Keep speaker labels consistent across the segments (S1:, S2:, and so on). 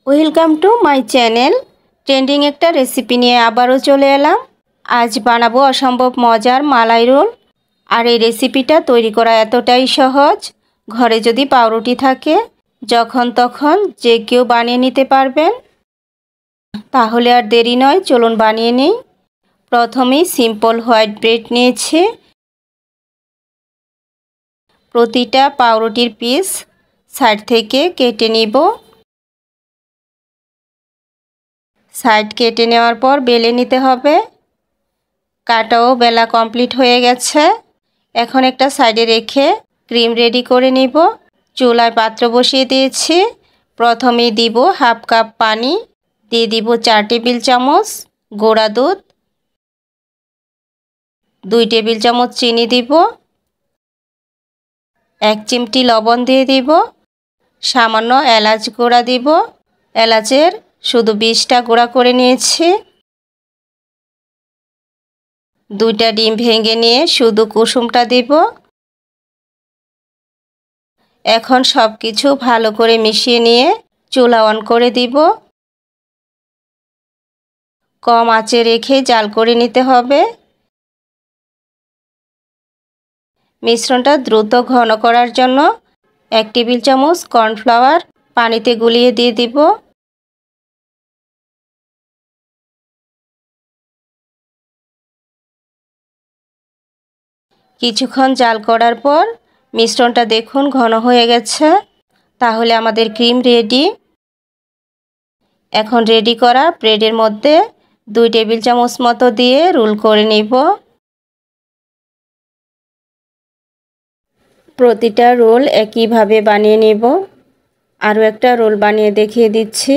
S1: Welcome to my channel. Trending একটা recipe নিয়ে আবারও চলে এলাম। আজ বানাবো অসম্ভব মজার মালাই রোল। আর এই রেসিপিটা তৈরি করা এতটাই সহজ, ঘরে যদি পাউরুটি থাকে যখন তখন যে কেউ বানিয়ে নিতে পারবেন। তাহলে আর দেরি নয়, চলুন বানিয়ে নিই। প্রথমেই সিম্পল হোয়াইট ব্রেড নিয়েছি। প্রতিটা পাউরুটির পিস সাইড থেকে কেটে নিব। সাইড কেটে নেওয়ার পর বেলে নিতে হবে। কাটাও বেলা কমপ্লিট হয়ে গেছে। এখন একটা সাইডে রেখে ক্রিম রেডি করে নিব। চুলায় পাত্র বসিয়ে দিয়েছি। প্রথমেই দিব হাফ কাপ পানি, দিয়ে দিব 4 টেবিল চামচ গুঁড়া দুধ, 2 টেবিল চামচ চিনি দিব, 1 চিমটি লবণ দিয়ে দিব, সামান্য এলাচ গুঁড়া দিব। এলাচের শুধু বীজটা গুঁড়া করে নিয়েছি। 2টা ডিম ভেঙে নিয়ে শুধু কুসুমটা দিব। এখন সব কিছু ভালো করে মিশিয়ে নিয়ে চুলা অন করে দিব। কম আঁচে রেখে জাল করে নিতে হবে। মিশ্রণটা দ্রুত ঘন করার জন্য 1 টেবিল চামচ কর্নফ্লাওয়ার পানিতে গুলিয়ে দিয়ে দিব। কিছুক্ষণ জাল করার পর মিশ্রণটা দেখুন ঘন হয়ে গেছে। তাহলে আমাদের ক্রিম রেডি। এখন রেডি করা ব্রেডের মধ্যে 2 টেবিল চামচ মতো দিয়ে রোল করে নিব। প্রতিটা রোল একইভাবে বানিয়ে নিব। আরও একটা রোল বানিয়ে দেখিয়ে দিচ্ছি।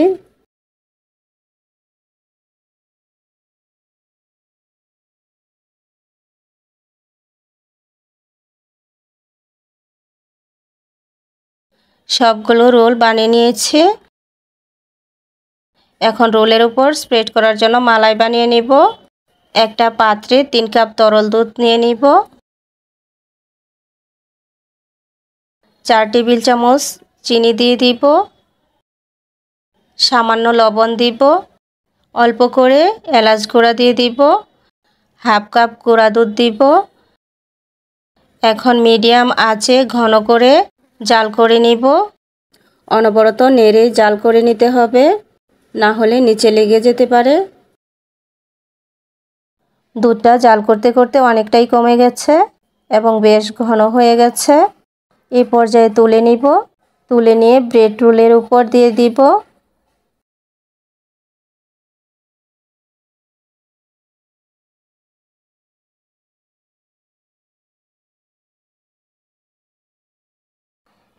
S1: সবগুলো রোল বানিয়ে নিয়েছি। এখন রোলের উপর স্প্রেড করার জন্য মালাই বানিয়ে নিব। একটা পাত্রে 3 কাপ তরল দুধ নিয়ে নিব। 4 টেবিল চামচ চিনি দিয়ে দিব। সামান্য লবণ দিব। অল্প করে এলাচ গুঁড়া দিয়ে দিব। হাফ কাপ গুঁড়া দুধ দিব। এখন মিডিয়াম আঁচে ঘন করে জাল করে নিব। অনবরত নেড়ে জাল করে নিতে হবে, না হলে নিচে লেগে যেতে পারে। দুধটা জাল করতে করতে অনেকটাই কমে গেছে এবং বেশ ঘন হয়ে গেছে। এই পর্যায়ে তুলে নিব। তুলে নিয়ে ব্রেড রোলের উপর দিয়ে দিব।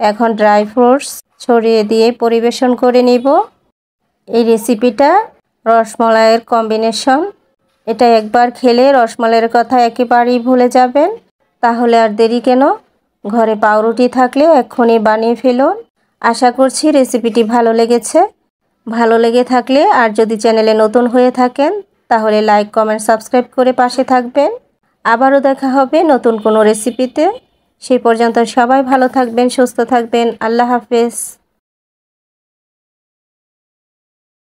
S1: এখন ড্রাই ফ্রুটস ছড়িয়ে দিয়ে পরিবেশন করে নিব। এই রেসিপিটা রসমালাইয়ের কম্বিনেশন। এটা একবার খেলে রসমালাইয়ের কথা একেবারেই ভুলে যাবেন। তাহলে আর দেরি কেন, ঘরে পাউরুটি থাকলে এক্ষুনি বানিয়ে ফেলুন। আশা করছি রেসিপিটি ভালো লেগেছে। ভালো লেগে থাকলে আর যদি চ্যানেলে নতুন হয়ে থাকেন তাহলে লাইক, কমেন্ট, সাবস্ক্রাইব করে পাশে থাকবেন। আবারও দেখা হবে নতুন কোনো রেসিপিতে। সেই পর্যন্ত সবাই ভালো থাকবেন, সুস্থ থাকবেন। আল্লাহ হাফেজ।